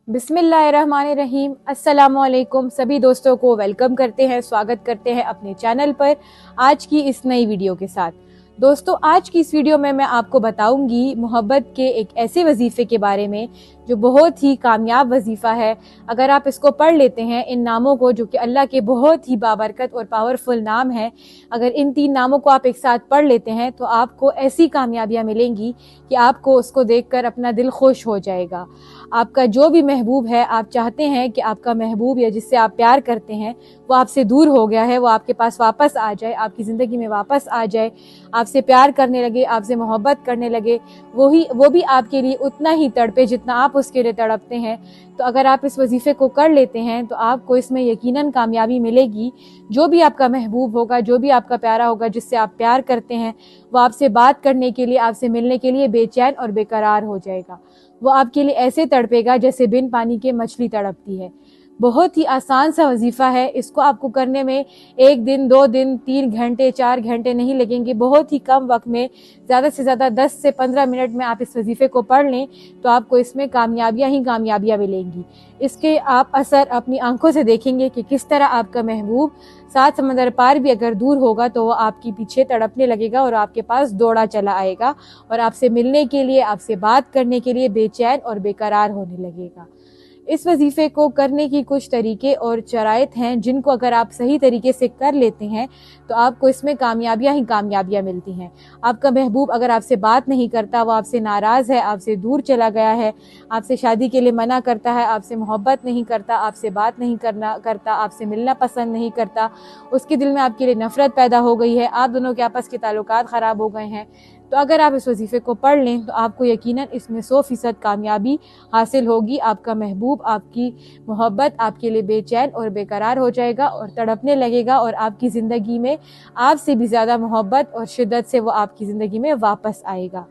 बिस्मिल्लाहिर्रहमानिर्रहीम। अस्सलामुअलैकुम। सभी दोस्तों को वेलकम करते हैं, स्वागत करते हैं अपने चैनल पर आज की इस नई वीडियो के साथ। दोस्तों, आज की इस वीडियो में मैं आपको बताऊंगी मोहब्बत के एक ऐसे वजीफे के बारे में जो बहुत ही कामयाब वजीफा है। अगर आप इसको पढ़ लेते हैं, इन नामों को, जो कि अल्लाह के बहुत ही बाबरकत और पावरफुल नाम है, अगर इन 3 नामों को आप एक साथ पढ़ लेते हैं तो आपको ऐसी कामयाबियां मिलेंगी कि आपको उसको देखकर अपना दिल खुश हो जाएगा। आपका जो भी महबूब है, आप चाहते हैं कि आपका महबूब या जिससे आप प्यार करते हैं वो आपसे दूर हो गया है, वो आपके पास वापस आ जाए, आपकी ज़िंदगी में वापस आ जाए, आपसे प्यार करने लगे, आपसे मोहब्बत करने लगे, वो भी आपके लिए उतना ही तड़पे जितना आप उसके लिए तड़पते हैं। तो अगर आप इस वजीफे को कर लेते हैं तो आपको इसमें यकीनन कामयाबी मिलेगी। जो भी आपका महबूब होगा, जो भी आपका प्यारा होगा, जिससे आप प्यार करते हैं, वो आपसे बात करने के लिए, आपसे मिलने के लिए बेचैन और बेकरार हो जाएगा। वो आपके लिए ऐसे तड़पेगा जैसे बिन पानी के मछली तड़पती है। बहुत ही आसान सा वजीफा है। इसको आपको करने में 1 दिन, 2 दिन, 3 घंटे, 4 घंटे नहीं लगेंगे। बहुत ही कम वक्त में, ज़्यादा से ज़्यादा 10 से 15 मिनट में आप इस वजीफे को पढ़ लें तो आपको इसमें कामयाबियां ही कामयाबियां मिलेंगी। इसके आप असर अपनी आंखों से देखेंगे कि किस तरह आपका महबूब 7 समंदर पार भी अगर दूर होगा तो वो आपके पीछे तड़पने लगेगा और आपके पास दौड़ा चला आएगा और आपसे मिलने के लिए, आपसे बात करने के लिए बेचैन और बेकरार होने लगेगा। इस वजीफे को करने की कुछ तरीके और शराइत हैं जिनको अगर आप सही तरीके से कर लेते हैं तो आपको इसमें कामयाबियां ही कामयाबियां मिलती हैं। आपका महबूब अगर आपसे बात नहीं करता, वो आपसे नाराज़ है, आपसे दूर चला गया है, आपसे शादी के लिए मना करता है, आपसे मोहब्बत नहीं करता, आपसे बात नहीं करता, आपसे मिलना पसंद नहीं करता, उसके दिल में आपके लिए नफरत पैदा हो गई है, आप दोनों के आपस के ताल्लुकात ख़राब हो गए हैं, तो अगर आप इस वजीफे को पढ़ लें तो आपको यकीनन इसमें 100% कामयाबी हासिल होगी। आपका महबूब, आपकी मोहब्बत आपके लिए बेचैन और बेकरार हो जाएगा और तड़पने लगेगा और आपकी ज़िंदगी में आपसे भी ज़्यादा मोहब्बत और शिद्दत से वो आपकी ज़िंदगी में वापस आएगा।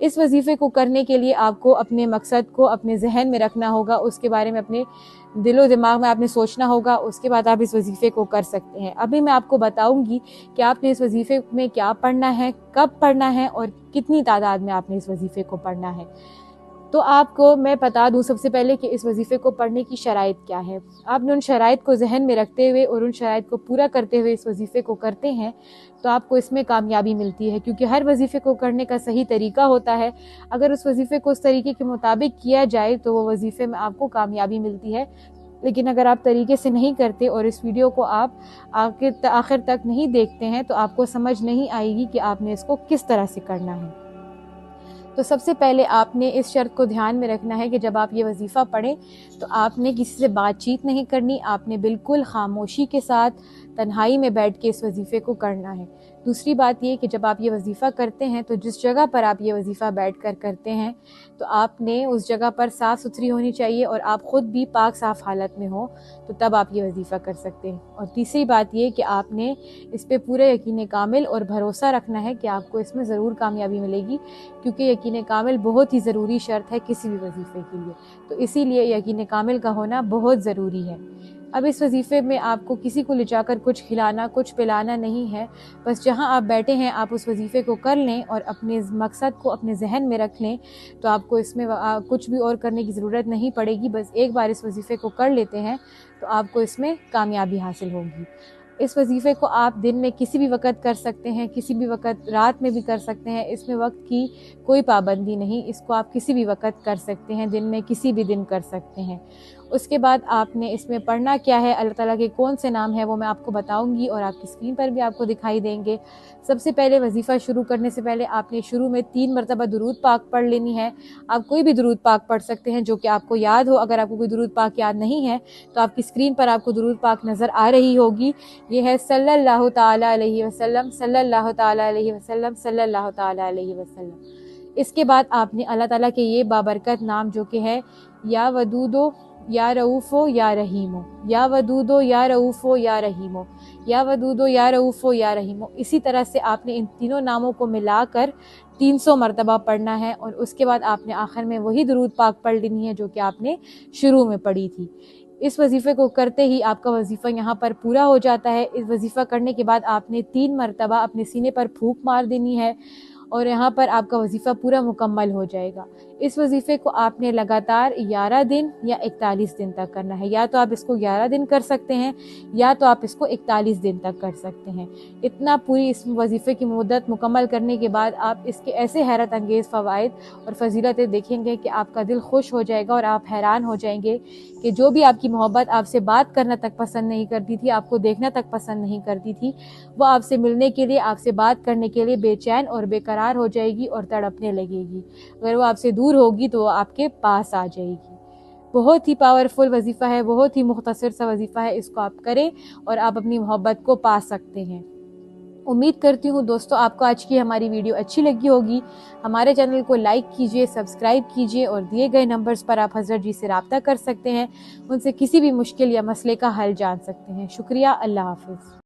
इस वजीफे को करने के लिए आपको अपने मकसद को अपने जहन में रखना होगा, उसके बारे में अपने दिलो दिमाग में आपने सोचना होगा, उसके बाद आप इस वजीफे को कर सकते हैं। अभी मैं आपको बताऊंगी कि आपने इस वजीफे में क्या पढ़ना है, कब पढ़ना है और कितनी तादाद में आपने इस वजीफे को पढ़ना है। तो आपको मैं बता दूं सबसे पहले कि इस वजीफे को पढ़ने की शराइत क्या है। आपने उन शराइत को जहन में रखते हुए और उन शराइत को पूरा करते हुए इस वजीफे को करते हैं तो आपको इसमें कामयाबी मिलती है, क्योंकि हर वजीफे को करने का सही तरीका होता है। अगर उस वजीफे को उस तरीके के मुताबिक किया जाए तो वो वजीफे में आपको कामयाबी मिलती है। लेकिन अगर आप तरीके से नहीं करते और इस वीडियो को आप आखिर तक नहीं देखते हैं तो आपको समझ नहीं आएगी कि आपने इसको किस तरह से करना है। तो सबसे पहले आपने इस शर्त को ध्यान में रखना है कि जब आप ये वजीफ़ा पढ़ें तो आपने किसी से बातचीत नहीं करनी, आपने बिल्कुल खामोशी के साथ तन्हाई में बैठ के इस वजीफ़े को करना है। दूसरी बात ये कि जब आप ये वजीफ़ा करते हैं तो जिस जगह पर आप ये वजीफ़ा बैठ कर करते हैं तो आपने उस जगह पर साफ़ सुथरी होनी चाहिए और आप ख़ुद भी पाक साफ़ हालत में हो, तो तब आप ये वजीफ़ा कर सकते हैं। और तीसरी बात ये कि आपने इस पे पूरे यकीन कामिल और भरोसा रखना है कि आपको इसमें ज़रूर कामयाबी मिलेगी, क्योंकि यकीन कामिल बहुत ही ज़रूरी शर्त है किसी भी वजीफ़े के लिए। तो इसीलिए यकीन कामिल का होना बहुत ज़रूरी है। अब इस वजीफ़े में आपको किसी को ले जाकर कुछ खिलाना, कुछ पिलाना नहीं है। बस जहाँ आप बैठे हैं आप उस वजीफ़े को कर लें और अपने मकसद को अपने जहन में रख लें, तो आपको इसमें कुछ भी और करने की ज़रूरत नहीं पड़ेगी। बस एक बार इस वजीफ़े को कर लेते हैं तो आपको इसमें कामयाबी हासिल होगी। इस वजीफ़े को आप दिन में किसी भी वक़्त कर सकते हैं, किसी भी वक़्त रात में भी कर सकते हैं। इसमें वक्त की कोई पाबंदी नहीं, इसको आप किसी भी वक़्त कर सकते हैं, दिन में किसी भी दिन कर सकते हैं। उसके बाद आपने इसमें पढ़ना क्या है, अल्लाह ताला के कौन से नाम हैं वो मैं आपको बताऊंगी और आपकी स्क्रीन पर भी आपको दिखाई देंगे। सबसे पहले वजीफ़ा शुरू करने से पहले आपने शुरू में 3 मरतबा दुरूद पाक पढ़ लेनी है। आप कोई भी दुरूद पाक पढ़ सकते हैं जो कि आपको याद हो। अगर आपको कोई दुरूद पाक याद नहीं है तो आपकी स्क्रीन पर आपको दुरूद पाक नज़र आ रही होगी। ये है सल्लल्लाहु ताला अलैहि वसल्लम, सल्लल्लाहु ताला अलैहि वसल्लम, सल्लल्लाहु ताला अलैहि वसल्लम। इसके बाद आपने अल्लाह ताला के ये बाबरकत नाम जो कि है या वदूदो या रऊफ़ो या रहीमो, या वदूदो या रऊफ़ो या रहीमो, या वदूदो या रऊफ़ो या रहीमो, इसी तरह से आपने इन तीनों नामों को मिलाकर 300 मरतबा पढ़ना है। और उसके बाद आपने आखिर में वही दुरूद पाक पढ़ लेनी है जो कि आपने शुरू में पढ़ी थी। इस वजीफ़े को करते ही आपका वजीफ़ा यहाँ पर पूरा हो जाता है। इस वजीफ़ा करने के बाद आपने 3 मरतबा अपने सीने पर फूंक मार देनी है اور یہاں پر آپ کا وظیفہ پورا مکمل ہو جائے گا۔ اس وظیفے کو آپ نے لگاتار 11 دن یا 41 دن تک کرنا ہے، یا تو آپ اس کو 11 دن کر سکتے ہیں یا تو آپ اس کو 41 دن تک کر سکتے ہیں۔ اتنا پوری اس وظیفے کی مدت مکمل کرنے کے بعد آپ اس کے ایسے حیرت انگیز فوائد اور فضیلتیں دیکھیں گے کہ آپ کا دل خوش ہو جائے گا اور آپ حیران ہو جائیں گے کہ جو بھی آپ کی محبت آپ سے بات کرنا تک پسند نہیں کرتی تھی، آپ کو دیکھنا تک پسند نہیں کرتی تھی، وہ آپ سے ملنے کے لیے، آپ سے بات کرنے کے لیے بے چین اور بے قرار ہو جائے گی اور تڑپنے لگے گی۔ اگر وہ آپ سے دور ہوگی تو وہ آپ کے پاس آ جائے گی۔ بہت ہی پاورفل وظیفہ ہے، بہت ہی مختصر سا وظیفہ ہے، اس کو آپ کریں اور آپ اپنی محبت کو پا سکتے ہیں۔ امید کرتی ہوں دوستو آپ کو آج کی ہماری ویڈیو اچھی لگی ہوگی۔ ہمارے چینل کو لائک کیجئے، سبسکرائب کیجئے اور دیے گئے نمبرز پر آپ حضرت جی سے رابطہ کر سکتے ہیں، ان سے کسی بھی مشکل یا مسئلے کا حل جان سکتے ہیں۔ شکریہ، اللہ حافظ۔